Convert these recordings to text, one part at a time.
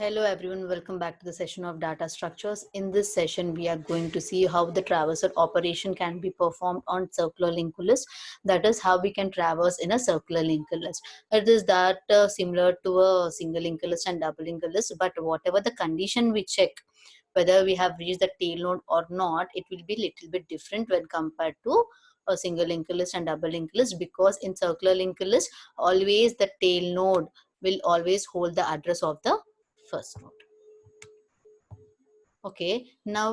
Hello everyone, welcome back to the session of data structures. In this session, we are going to see how the traversal operation can be performed on circular linked list. That is how we can traverse in a circular linked list. It is that similar to a single linked list and double linked list, but whatever the condition we check, whether we have reached the tail node or not, it will be little bit different when compared to a single linked list and double linked list, because in circular linked list, always the tail node will always hold the address of the first node. Okay, now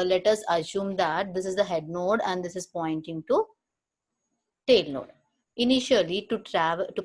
let us assume that this is the head node and this is pointing to tail node. Initially, to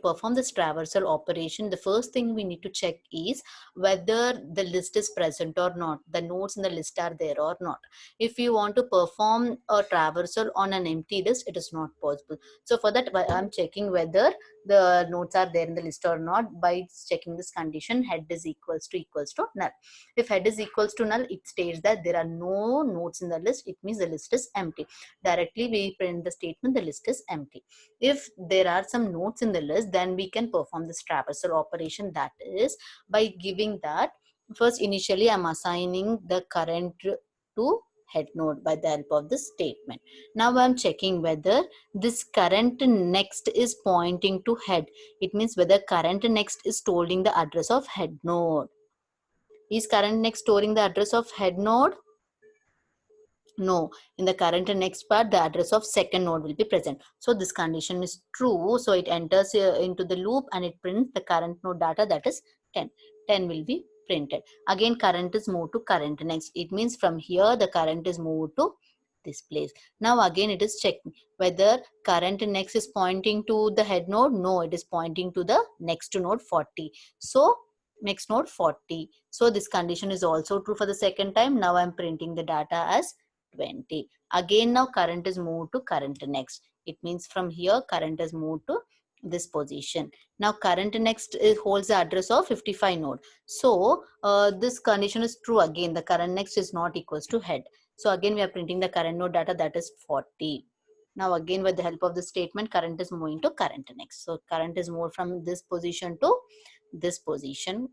perform this traversal operation, the first thing we need to check is whether the list is present or not, the nodes in the list are there or not. If you want to perform a traversal on an empty list, it is not possible. So for that, I'm checking whether the nodes are there in the list or not by checking this condition: head is equals to null. If head is equals to null, it states that there are no nodes in the list. It means the list is empty. Directly we print the statement the list is empty. If there are some nodes in the list, then we can perform this traversal operation. That is by giving that first, initially I'm assigning the current to head node by the help of this statement. Now I'm checking whether this current next is pointing to head. It means whether current next is storing the address of head node. Is current next storing the address of head node? No. In the current and next part, the address of second node will be present. So this condition is true. So it enters into the loop and it prints the current node data, that is 10. 10 will be printed. Again, current is moved to current next. It means from here the current is moved to this place. Now again it is checking whether current next is pointing to the head node. No, it is pointing to the next node 40. So next node 40. So this condition is also true for the second time. Now I'm printing the data as 20. Again, now current is moved to current next. It means from here current is moved to this position. Now current next holds the address of 55 node. So this condition is true again. The current next is not equals to head. So again we are printing the current node data, that is 40. Now again with the help of the statement, current is moving to current next. So current is moved from this position to this position.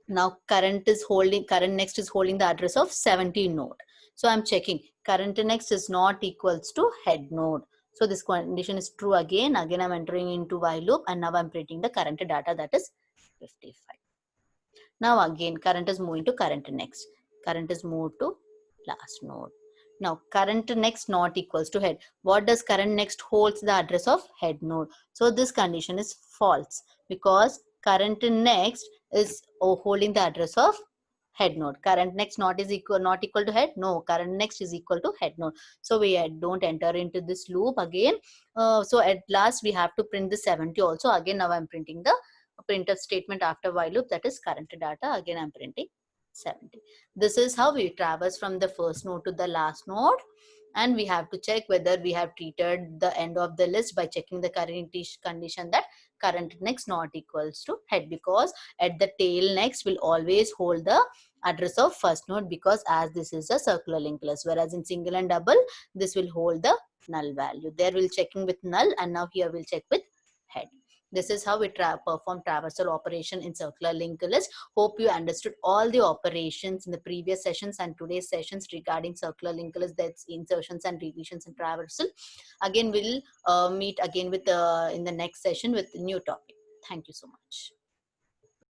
Now current next is holding the address of 70 node. So I'm checking current next is not equals to head node. So this condition is true again. Again I'm entering into while loop and now I'm printing the current data, that is 55. Now again current is moving to current next. Current is moved to last node. Now current next not equals to head. What does current next holds the address of head node? So this condition is false because current next is holding the address of head node. Current next not equal to head. No, current next is equal to head node. So we don't enter into this loop again. So at last we have to print the 70 also. Again now I'm printing the printf statement after while loop, that is current data. Again I'm printing 70. This is how we traverse from the first node to the last node, and we have to check whether we have treated the end of the list by checking the current condition that current next not equals to head, because at the tail next will always hold the address of first node, because as this is a circular linked list, whereas in single and double this will hold the null value. There we'll checking with null and now here we'll check with head. This is how we perform traversal operation in circular linked list. Hope you understood all the operations in the previous sessions and today's sessions regarding circular linked list, that's insertions and deletions and traversal. Again, we'll meet again with in the next session with a new topic. Thank you so much.